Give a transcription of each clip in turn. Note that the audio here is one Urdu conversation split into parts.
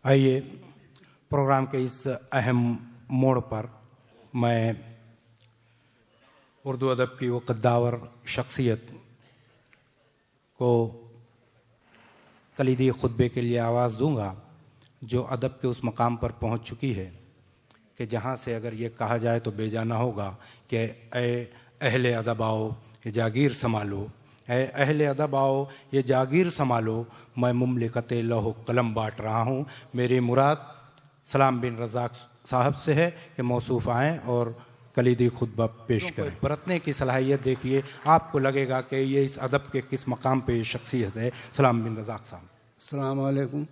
آئیے پروگرام کے اس اہم موڑ پر میں اردو ادب کی وہ قداور شخصیت کو کلیدی خطبے کے لیے آواز دوں گا جو ادب کے اس مقام پر پہنچ چکی ہے کہ جہاں سے اگر یہ کہا جائے تو بے جانا ہوگا کہ اے اہل ادب آؤ یہ جاگیر سنبھالو، اے اہل ادب آؤ یہ جاگیر سنبھالو، میں مملکت لوح و قلم بانٹ رہا ہوں۔ میری مراد سلام بن رزاق صاحب سے ہے کہ موصوف آئیں اور کلیدی خطبہ پیش کریں۔ برتنے کی صلاحیت دیکھیے، آپ کو لگے گا کہ یہ اس ادب کے کس مقام پہ یہ شخصیت ہے۔ سلام بن رزاق صاحب۔ السلام علیکم۔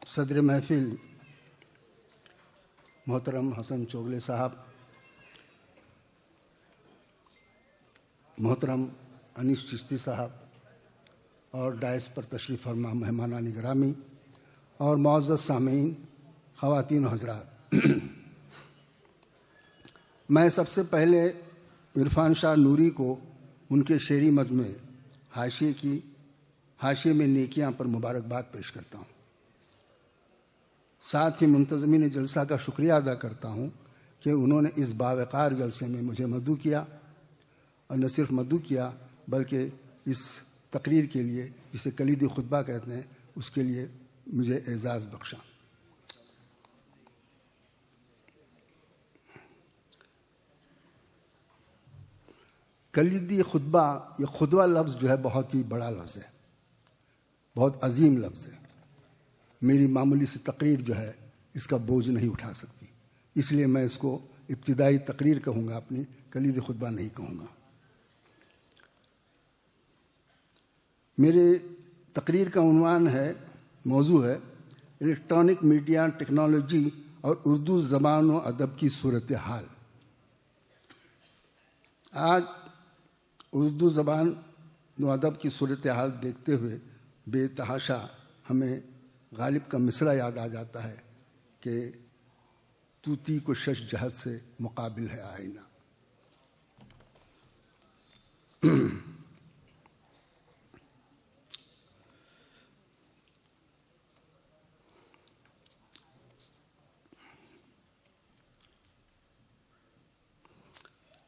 صدر محفل محترم حسن چوغلے صاحب، محترم انیس چشتی صاحب اور ڈائس پر تشریف فرما مہمانان گرامی اور معزز سامعین، خواتین و حضرات، میں سب سے پہلے عرفان شاہ نوری کو ان کے شعری مجموعے حاشیے میں نیکیاں پر مبارکباد پیش کرتا ہوں۔ ساتھ ہی منتظمین جلسہ کا شکریہ ادا کرتا ہوں کہ انہوں نے اس باوقار جلسے میں مجھے مدعو کیا، اور نہ صرف مدعو کیا بلکہ اس تقریر کے لیے جسے کلیدی خطبہ کہتے ہیں اس کے لیے مجھے اعزاز بخشا۔ کلیدی خطبہ، یہ خطبہ لفظ جو ہے بہت ہی بڑا لفظ ہے، بہت عظیم لفظ ہے۔ میری معمولی سی تقریر جو ہے اس کا بوجھ نہیں اٹھا سکتی، اس لیے میں اس کو ابتدائی تقریر کہوں گا، اپنی کلیدی خطبہ نہیں کہوں گا۔ میرے تقریر کا عنوان ہے، موضوع ہے الیکٹرانک میڈیا ٹیکنالوجی اور اردو زبان و ادب کی صورتحال۔ آج اردو زبان و ادب کی صورتحال دیکھتے ہوئے بے تحاشا ہمیں غالب کا مصرع یاد آ جاتا ہے کہ طوطی کو شش جہت سے مقابل ہے آئینہ۔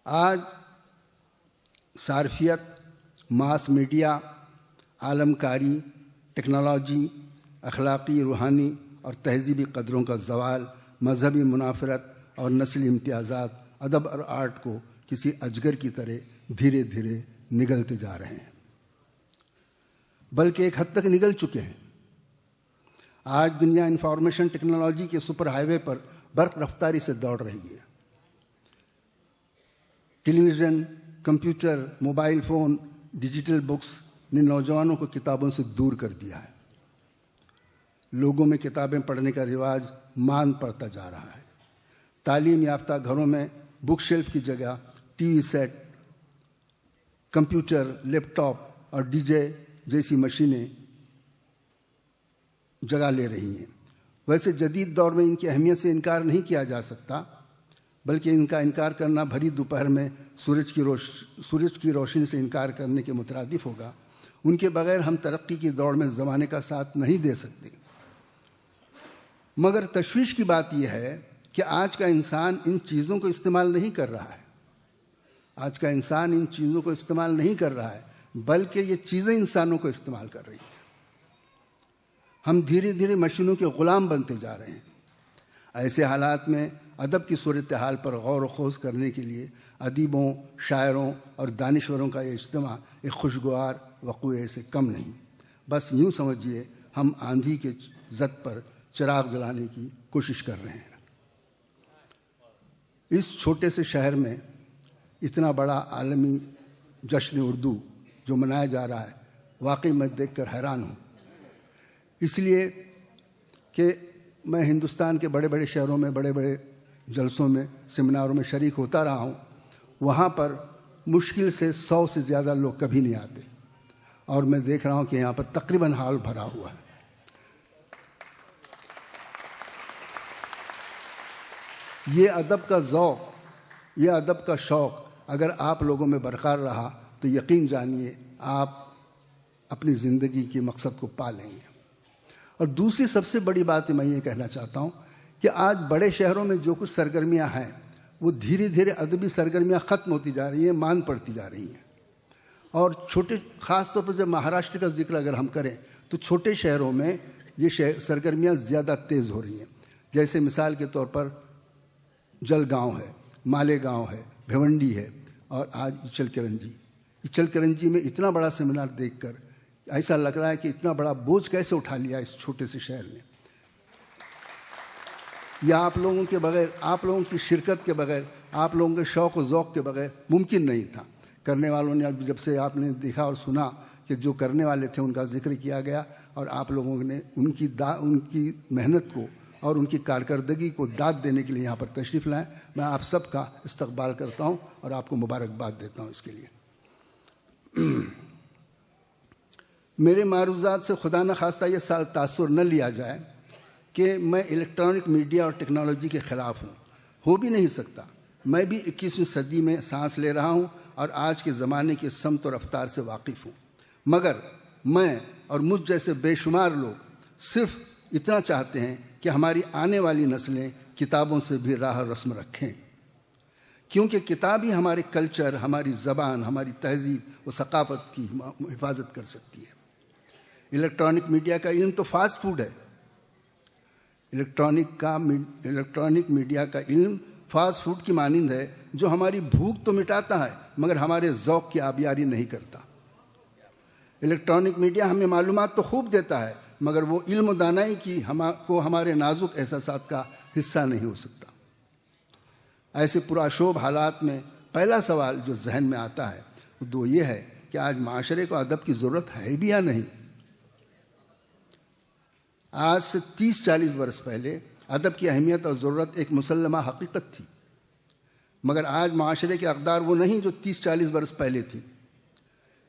آج صارفیت، ماس میڈیا، عالمکاری، ٹیکنالوجی، اخلاقی، روحانی اور تہذیبی قدروں کا زوال، مذہبی منافرت اور نسلی امتیازات ادب اور آرٹ کو کسی اجگر کی طرح دھیرے دھیرے نگلتے جا رہے ہیں، بلکہ ایک حد تک نگل چکے ہیں۔ آج دنیا انفارمیشن ٹیکنالوجی کے سپر ہائی وے پر برق رفتاری سے دوڑ رہی ہے۔ Television, computer, mobile phone, digital books نے نوجوانوں کو کتابوں سے دور کر دیا ہے۔ لوگوں میں کتابیں پڑھنے کا رواج مان پڑتا جا رہا ہے۔ تعلیم یافتہ گھروں میں بک شیلف کی جگہ ٹی وی سیٹ، کمپیوٹر، لیپ ٹاپ اور ڈی جے جیسی مشینیں جگہ لے رہی ہیں۔ ویسے جدید دور میں ان کی اہمیت سے انکار نہیں کیا جا سکتا، بلکہ ان کا انکار کرنا بھری دوپہر میں سورج کی روشنی سے انکار کرنے کے مترادف ہوگا۔ ان کے بغیر ہم ترقی کی دوڑ میں زمانے کا ساتھ نہیں دے سکتے۔ مگر تشویش کی بات یہ ہے کہ آج کا انسان ان چیزوں کو استعمال نہیں کر رہا ہے۔ آج کا انسان ان چیزوں کو استعمال نہیں کر رہا ہے، بلکہ یہ چیزیں انسانوں کو استعمال کر رہی ہیں۔ ہم دھیرے دھیرے مشینوں کے غلام بنتے جا رہے ہیں۔ ایسے حالات میں ادب کی صورتحال پر غور و خوض کرنے کے لیے ادیبوں، شاعروں اور دانشوروں کا یہ اجتماع ایک خوشگوار وقوعے سے کم نہیں۔ بس یوں سمجھیے ہم آندھی کے زد پر چراغ جلانے کی کوشش کر رہے ہیں۔ اس چھوٹے سے شہر میں اتنا بڑا عالمی جشن اردو جو منایا جا رہا ہے، واقعی میں دیکھ کر حیران ہوں، اس لیے کہ میں ہندوستان کے بڑے بڑے شہروں میں بڑے بڑے جلسوں میں، سیمیناروں میں شریک ہوتا رہا ہوں۔ وہاں پر مشکل سے 100 سے زیادہ لوگ کبھی نہیں آتے، اور میں دیکھ رہا ہوں کہ یہاں پر تقریباً ہال بھرا ہوا ہے۔ یہ ادب کا ذوق یہ ادب کا شوق اگر آپ لوگوں میں برقرار رہا تو یقین جانیے آپ اپنی زندگی کے مقصد کو پا لیں گے۔ اور دوسری سب سے بڑی بات میں یہ کہنا چاہتا ہوں کہ آج بڑے شہروں میں جو کچھ سرگرمیاں ہیں وہ دھیرے دھیرے ادبی سرگرمیاں ختم ہوتی جا رہی ہیں، مان پڑتی جا رہی ہیں۔ اور چھوٹے، خاص طور پر جب مہاراشٹر کا ذکر اگر ہم کریں تو چھوٹے شہروں میں یہ سرگرمیاں زیادہ تیز ہو رہی ہیں۔ جیسے مثال کے طور پر جلگاؤں ہے، مالیگاؤں ہے، بھیونڈی ہے، اور آج اچل کرنجی۔ اچل کرنجی میں اتنا بڑا سیمینار دیکھ کر ایسا لگ رہا ہے کہ اتنا بڑا بوجھ کیسے اٹھا لیا اس چھوٹے سے شہر نے۔ یہ آپ لوگوں کے بغیر، آپ لوگوں کی شرکت کے بغیر، آپ لوگوں کے شوق و ذوق کے بغیر ممکن نہیں تھا۔ کرنے والوں نے جب سے آپ نے دیکھا اور سنا کہ جو کرنے والے تھے ان کا ذکر کیا گیا، اور آپ لوگوں نے ان کی محنت کو اور ان کی کارکردگی کو داد دینے کے لیے یہاں پر تشریف لائیں، میں آپ سب کا استقبال کرتا ہوں اور آپ کو مبارکباد دیتا ہوں اس کے لیے۔ میرے معروضات سے خدا نخواستہ یہ تاثر نہ لیا جائے کہ میں الیکٹرانک میڈیا اور ٹیکنالوجی کے خلاف ہوں، ہو بھی نہیں سکتا۔ میں بھی 21ویں صدی میں سانس لے رہا ہوں اور آج کے زمانے کی سمت اور رفتار سے واقف ہوں، مگر میں اور مجھ جیسے بے شمار لوگ صرف اتنا چاہتے ہیں کہ ہماری آنے والی نسلیں کتابوں سے بھی راہ رسم رکھیں، کیونکہ کتاب ہی ہمارے کلچر، ہماری زبان، ہماری تہذیب و ثقافت کی حفاظت کر سکتی ہے۔ الیکٹرانک میڈیا کا علم تو فاسٹ فوڈ ہے۔ الیکٹرانک میڈیا کا علم فاسٹ فوڈ کی مانند ہے جو ہماری بھوک تو مٹاتا ہے مگر ہمارے ذوق کی آبیاری نہیں کرتا۔ الیکٹرانک میڈیا ہمیں معلومات تو خوب دیتا ہے مگر وہ علم و دانائی کو ہمارے نازک احساسات کا حصہ نہیں ہو سکتا۔ ایسے پرآشوب حالات میں پہلا سوال جو ذہن میں آتا ہے وہ یہ ہے کہ آج معاشرے کو ادب کی ضرورت ہے بھی یا نہیں؟ آج سے 30-40 برس پہلے ادب کی اہمیت اور ضرورت ایک مسلمہ حقیقت تھی، مگر آج معاشرے کے اقدار وہ نہیں جو 30-40 برس پہلے تھی۔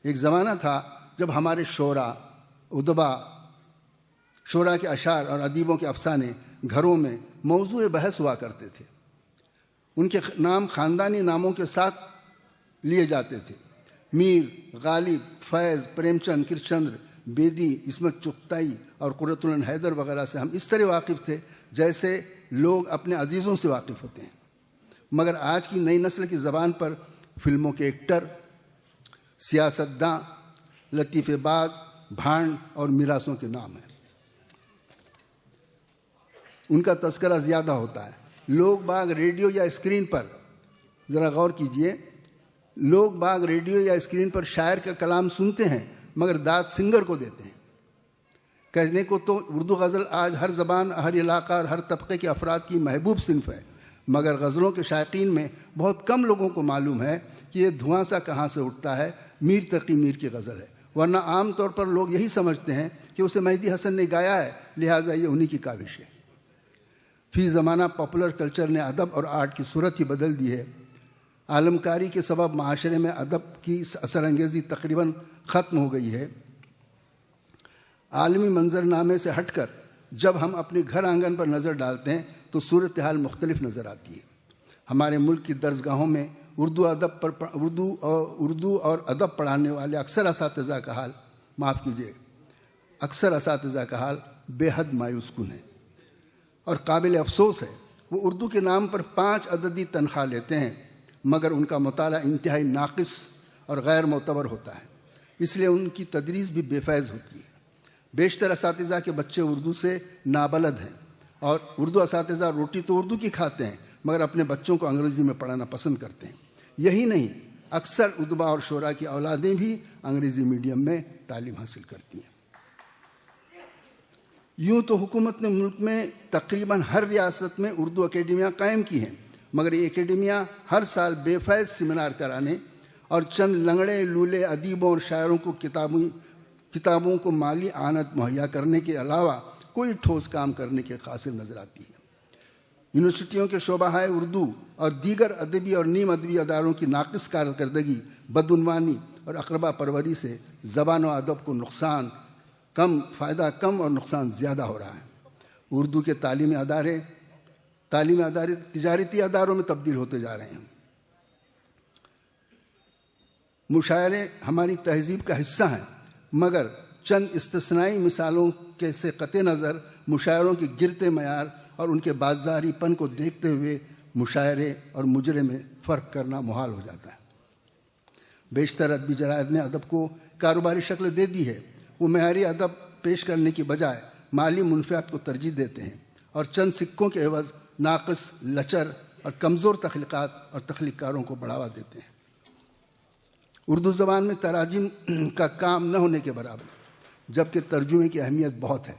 ایک زمانہ تھا جب ہمارے شعراء، ادبا، شعراء کے اشعار اور ادیبوں کے افسانے گھروں میں موضوع بحث ہوا کرتے تھے۔ ان کے نام خاندانی ناموں کے ساتھ لیے جاتے تھے۔ میر، غالب، فیض، پریم چند، کرشچندر، بیدی، عصمت چغتائی اور قرۃ العین حیدر وغیرہ سے ہم اس طرح واقف تھے جیسے لوگ اپنے عزیزوں سے واقف ہوتے ہیں، مگر آج کی نئی نسل کی زبان پر فلموں کے ایکٹر، سیاستداں، لطیفے باز، بھانڈ اور میراثوں کے نام ہیں۔ ان کا تذکرہ زیادہ ہوتا ہے۔ لوگ باغ ریڈیو یا اسکرین پر، ذرا غور کیجئے، لوگ باغ ریڈیو یا اسکرین پر شاعر کا کلام سنتے ہیں مگر داد سنگر کو دیتے ہیں۔ کہنے کو تو اردو غزل آج ہر زبان، ہر علاقہ اور ہر طبقے کے افراد کی محبوب صنف ہے، مگر غزلوں کے شائقین میں بہت کم لوگوں کو معلوم ہے کہ یہ دھواں سا کہاں سے اٹھتا ہے میر تقی میر کی غزل ہے، ورنہ عام طور پر لوگ یہی سمجھتے ہیں کہ اسے مہدی حسن نے گایا ہے لہٰذا یہ انہی کی کاوش ہے۔ فی زمانہ پاپولر کلچر نے ادب اور آرٹ کی صورت ہی بدل دی ہے۔ عالمکاری کے سبب معاشرے میں ادب کی اثر انگیزی تقریباً ختم ہو گئی ہے۔ عالمی منظرنامے سے ہٹ کر جب ہم اپنے گھر آنگن پر نظر ڈالتے ہیں تو صورتحال مختلف نظر آتی ہے۔ ہمارے ملک کی درسگاہوں میں اردو اور ادب پڑھانے والے اکثر اساتذہ کا حال بے حد مایوس کن ہے اور قابل افسوس ہے۔ وہ اردو کے نام پر 5 عددی تنخواہ لیتے ہیں مگر ان کا مطالعہ انتہائی ناقص اور غیر معتبر ہوتا ہے، اس لیے ان کی تدریس بھی بے فیض ہوتی ہے۔ بیشتر اساتذہ کے بچے اردو سے نابلد ہیں اور اردو اساتذہ روٹی تو اردو کی کھاتے ہیں مگر اپنے بچوں کو انگریزی میں پڑھانا پسند کرتے ہیں۔ یہی نہیں، اکثر ادبا اور شعراء کی اولادیں بھی انگریزی میڈیم میں تعلیم حاصل کرتی ہیں۔ یوں تو حکومت نے ملک میں تقریباً ہر ریاست میں اردو اکیڈمیاں قائم کی ہیں، مگر یہ اکیڈمیاں ہر سال بے فیض سیمینار کرانے اور چند لنگڑے لولے ادیبوں اور شاعروں کو کتابوں کو مالی اعانت مہیا کرنے کے علاوہ کوئی ٹھوس کام کرنے کے قاصر نظر آتی ہے۔ یونیورسٹیوں کے شعبہ اردو اور دیگر ادبی اور نیم ادبی اداروں کی ناقص کارکردگی، بدعنوانی اور اقربا پروری سے زبان و ادب کو فائدہ کم اور نقصان زیادہ ہو رہا ہے۔ اردو کے تعلیمی ادارے تجارتی اداروں میں تبدیل ہوتے جا رہے ہیں۔ مشاعرے ہماری تہذیب کا حصہ ہیں، مگر چند استثنائی مثالوں کے سے قطع نظر مشاعروں کے گرتے معیار اور ان کے بازاری پن کو دیکھتے ہوئے مشاعرے اور مجرے میں فرق کرنا محال ہو جاتا ہے۔ بیشتر ادبی جرائد نے ادب کو کاروباری شکل دے دی ہے۔ وہ معیاری ادب پیش کرنے کی بجائے مالی منفعت کو ترجیح دیتے ہیں اور چند سکوں کے عوض ناقص، لچر اور کمزور تخلیقات اور تخلیق کاروں کو بڑھاوا دیتے ہیں۔ اردو زبان میں تراجم کا کام نہ ہونے کے برابر ہے، جبکہ ترجمے کی اہمیت بہت ہے۔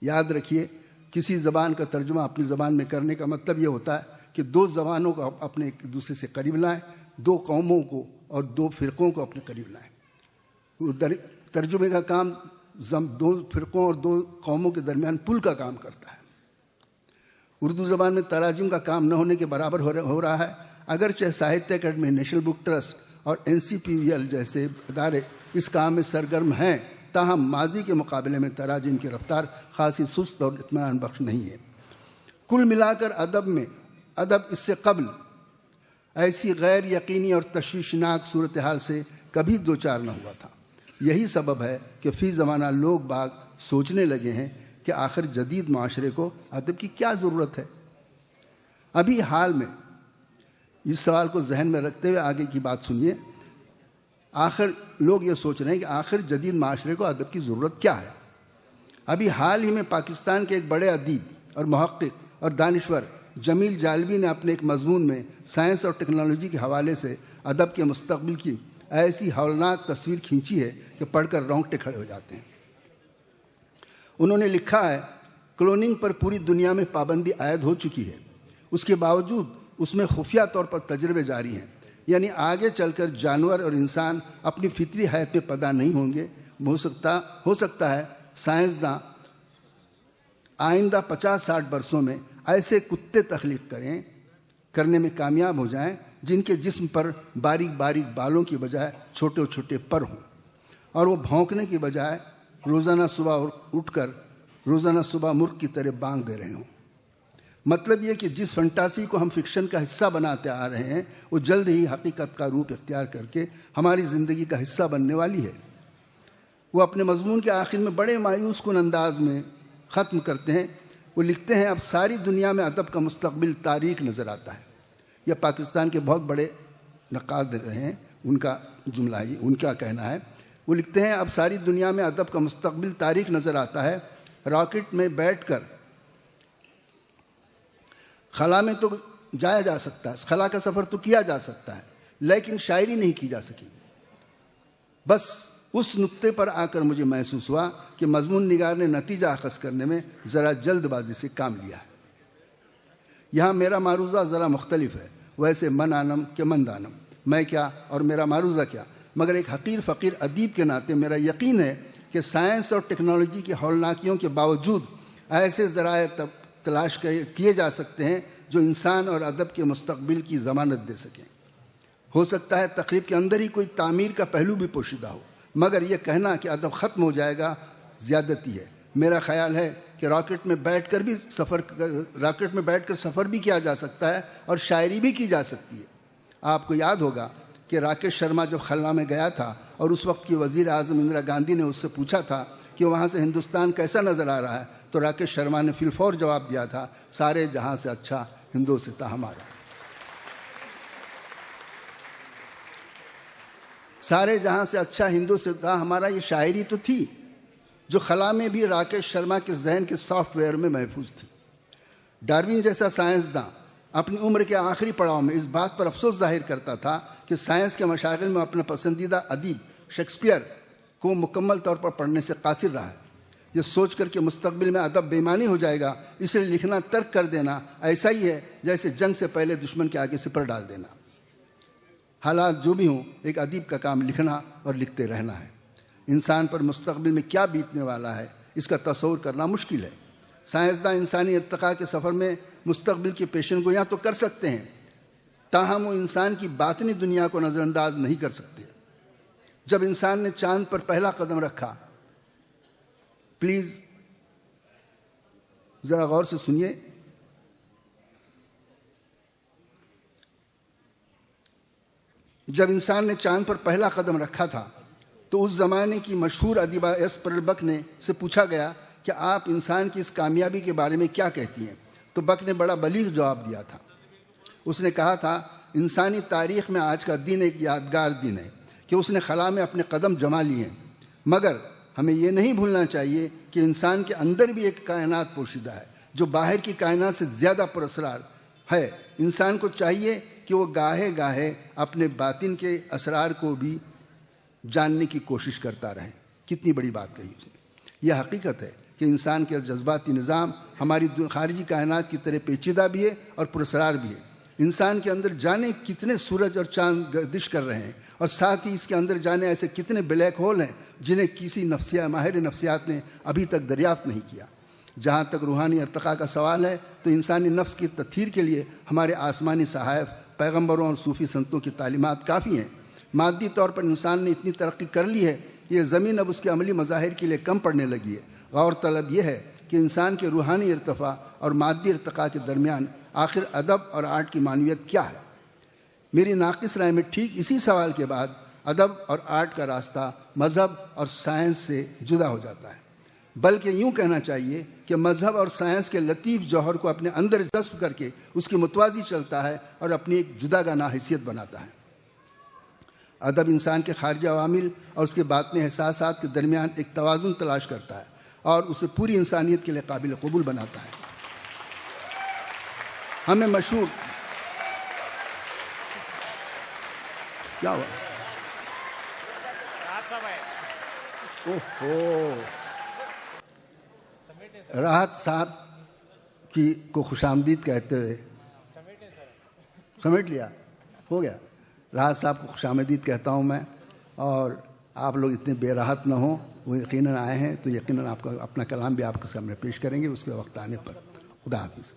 یاد رکھیے، کسی زبان کا ترجمہ اپنی زبان میں کرنے کا مطلب یہ ہوتا ہے کہ دو زبانوں کو اپنے ایک دوسرے سے قریب لائیں، دو قوموں کو اور دو فرقوں کو اپنے قریب لائیں۔ ترجمے کا کام دو فرقوں اور دو قوموں کے درمیان پل کا کام کرتا ہے۔ اردو زبان میں تراجم کا کام نہ ہونے کے برابر ہو رہا ہے۔ اگرچہ ساہتیہ اکیڈمی، نیشنل بک ٹرسٹ اور NCPVL جیسے ادارے اس کام میں سرگرم ہیں، تاہم ماضی کے مقابلے میں تراجم کی رفتار خاصی سست اور اطمینان بخش نہیں ہے۔ کل ملا کر ادب اس سے قبل ایسی غیر یقینی اور تشویشناک صورتحال سے کبھی دوچار نہ ہوا تھا۔ یہی سبب ہے کہ فی زمانہ لوگ باغ سوچنے لگے ہیں کہ آخر جدید معاشرے کو ادب کی کیا ضرورت ہے۔ ابھی حال میں اس سوال کو ذہن میں رکھتے ہوئے آگے کی بات سنیے۔ آخر لوگ یہ سوچ رہے ہیں کہ آخر جدید معاشرے کو ادب کی ضرورت کیا ہے۔ ابھی حال ہی میں پاکستان کے ایک بڑے ادیب اور محقق اور دانشور جمیل جالبی نے اپنے ایک مضمون میں سائنس اور ٹیکنالوجی کے حوالے سے ادب کے مستقبل کی ایسی ہولناک تصویر کھینچی ہے کہ پڑھ کر رونگٹے کھڑے ہو جاتے ہیں۔ انہوں نے لکھا ہے، کلوننگ پر پوری دنیا میں پابندی عائد ہو چکی ہے، اس کے باوجود اس میں خفیہ طور پر تجربے جاری ہیں، یعنی آگے چل کر جانور اور انسان اپنی فطری حیات میں پیدا نہیں ہوں گے۔ ہو سکتا ہے سائنسداں آئندہ 50-60 برسوں میں ایسے کتے تخلیق کرنے میں کامیاب ہو جائیں جن کے جسم پر باریک باریک بالوں کی بجائے چھوٹے چھوٹے پر ہوں، اور وہ بھونکنے کی بجائے روزانہ صبح اٹھ کر روزانہ صبح مرغ کی طرح بانگ دے رہے ہوں۔ مطلب یہ کہ جس فنٹاسی کو ہم فکشن کا حصہ بناتے آ رہے ہیں وہ جلد ہی حقیقت کا روپ اختیار کر کے ہماری زندگی کا حصہ بننے والی ہے۔ وہ اپنے مضمون کے آخر میں بڑے مایوس کن انداز میں ختم کرتے ہیں۔ وہ لکھتے ہیں، اب ساری دنیا میں ادب کا مستقبل تاریک نظر آتا ہے۔ یہ پاکستان کے بہت بڑے نقاد رہے ہیں، ان کا جملہ ہی، ان کا کہنا ہے۔ وہ لکھتے ہیں، اب ساری دنیا میں ادب کا مستقبل تاریک نظر آتا ہے۔ راکٹ میں بیٹھ کر خلا میں تو جایا جا سکتا ہے، خلا کا سفر تو کیا جا سکتا ہے، لیکن شاعری نہیں کی جا سکے گی۔ بس اس نقطے پر آ کر مجھے محسوس ہوا کہ مضمون نگار نے نتیجہ اخذ کرنے میں ذرا جلد بازی سے کام لیا ہے۔ یہاں میرا معروضہ ذرا مختلف ہے، ویسے من آنم کہ من دانم، میں کیا اور میرا معروضہ کیا، مگر ایک حقیر فقیر ادیب کے ناطے میرا یقین ہے کہ سائنس اور ٹیکنالوجی کی ہولناکیوں کے باوجود ایسے ذرائع تلاش کیے جا سکتے ہیں جو انسان اور ادب کے مستقبل کی ضمانت دے سکیں۔ ہو سکتا ہے تقریب کے اندر ہی کوئی تعمیر کا پہلو بھی پوشیدہ ہو، مگر یہ کہنا کہ ادب ختم ہو جائے گا زیادتی ہے۔ میرا خیال ہے کہ راکٹ میں بیٹھ کر سفر بھی کیا جا سکتا ہے اور شاعری بھی کی جا سکتی ہے۔ آپ کو یاد ہوگا کہ راکیش شرما جب خلا میں گیا تھا اور اس وقت کی وزیر اعظم اندرا گاندھی نے اس سے پوچھا تھا کہ وہاں سے ہندوستان کیسا نظر آ رہا ہے، تو راکیش شرما نے فی الفور جواب دیا تھا، سارے جہاں سے اچھا ہندوستان ہمارا۔ سارے جہاں سے اچھا ہندوستان ہمارا، یہ شاعری تو تھی جو خلا میں بھی راکیش شرما کے ذہن کے سافٹ ویئر میں محفوظ تھی۔ ڈاروین جیسا سائنسداں اپنی عمر کے آخری پڑاؤ میں اس بات پر افسوس ظاہر کرتا تھا کہ سائنس کے مشاغل میں اپنا پسندیدہ ادیب شیکسپیئر کو مکمل طور پر پڑھنے سے قاصر رہا ہے۔ یہ سوچ کر کہ مستقبل میں ادب بے معنی ہو جائے گا، اس لیے لکھنا ترک کر دینا ایسا ہی ہے جیسے جنگ سے پہلے دشمن کے آگے سپر ڈال دینا۔ حالات جو بھی ہوں، ایک ادیب کا کام لکھنا اور لکھتے رہنا ہے۔ انسان پر مستقبل میں کیا بیتنے والا ہے، اس کا تصور کرنا مشکل ہے۔ سائنسداں انسانی ارتقاء کے سفر میں مستقبل کی پیشن گوئیاں تو کر سکتے ہیں، تاہم وہ انسان کی باطنی دنیا کو نظر انداز نہیں کر سکتے۔ جب انسان نے چاند پر پہلا قدم رکھا، پلیز ذرا غور سے سنیے، جب انسان نے چاند پر پہلا قدم رکھا تھا تو اس زمانے کی مشہور ادیبہ ایس پرل بک نے سے پوچھا گیا کہ آپ انسان کی اس کامیابی کے بارے میں کیا کہتی ہیں؟ تو بک نے بڑا بلیغ جواب دیا تھا. اس نے کہا تھا انسانی تاریخ میں آج کا دن ایک یادگار دن ہے کہ اس نے خلا میں اپنے قدم جما لیے ہیں، مگر ہمیں یہ نہیں بھولنا چاہیے کہ انسان کے اندر بھی ایک کائنات پوشیدہ ہے جو باہر کی کائنات سے زیادہ پراسرار ہے. انسان کو چاہیے کہ وہ گاہے گاہے اپنے باطن کے اسرار کو بھی جاننے کی کوشش کرتا رہے. کتنی بڑی بات کہی اس نے. یہ حقیقت ہے کہ انسان کے جذباتی نظام ہماری خارجی کائنات کی طرح پیچیدہ بھی ہے اور پراسرار بھی ہے. انسان کے اندر جانے کتنے سورج اور چاند گردش کر رہے ہیں، اور ساتھ ہی اس کے اندر جانے ایسے کتنے بلیک ہول ہیں جنہیں کسی ماہر نفسیات نے ابھی تک دریافت نہیں کیا. جہاں تک روحانی ارتقاء کا سوال ہے تو انسانی نفس کی تطہیر کے لیے ہمارے آسمانی صحائف، پیغمبروں اور صوفی سنتوں کی تعلیمات کافی ہیں. مادی طور پر انسان نے اتنی ترقی کر لی ہے کہ یہ زمین اب اس کے عملی مظاہر کے لیے کم پڑنے لگی ہے. غور طلب یہ ہے کہ انسان کے روحانی ارتفاع اور مادی ارتقاء کے درمیان آخر ادب اور آرٹ کی معنویت کیا ہے؟ میری ناقص رائے میں ٹھیک اسی سوال کے بعد ادب اور آرٹ کا راستہ مذہب اور سائنس سے جدا ہو جاتا ہے. بلکہ یوں کہنا چاہیے کہ مذہب اور سائنس کے لطیف جوہر کو اپنے اندر جذب کر کے اس کی متوازی چلتا ہے اور اپنی ایک جداگانہ حیثیت بناتا ہے. ادب انسان کے خارجی عوامل اور اس کے باطنی احساسات کے درمیان ایک توازن تلاش کرتا ہے اور اسے پوری انسانیت کے لیے قابل قبول بناتا ہے. ہمیں مشہور کیا ہوا؟ راحت صاحب کو خوش آمدید کہتے ہوئے سمیٹ لیا، ہو گیا. راحت صاحب کو خوش آمدید کہتا ہوں میں، اور آپ لوگ اتنے بے راحت نہ ہوں. وہ یقیناً آئے ہیں تو یقیناً آپ کا اپنا کلام بھی آپ کے سامنے پیش کریں گے اس کے وقت آنے پر. خدا حافظ.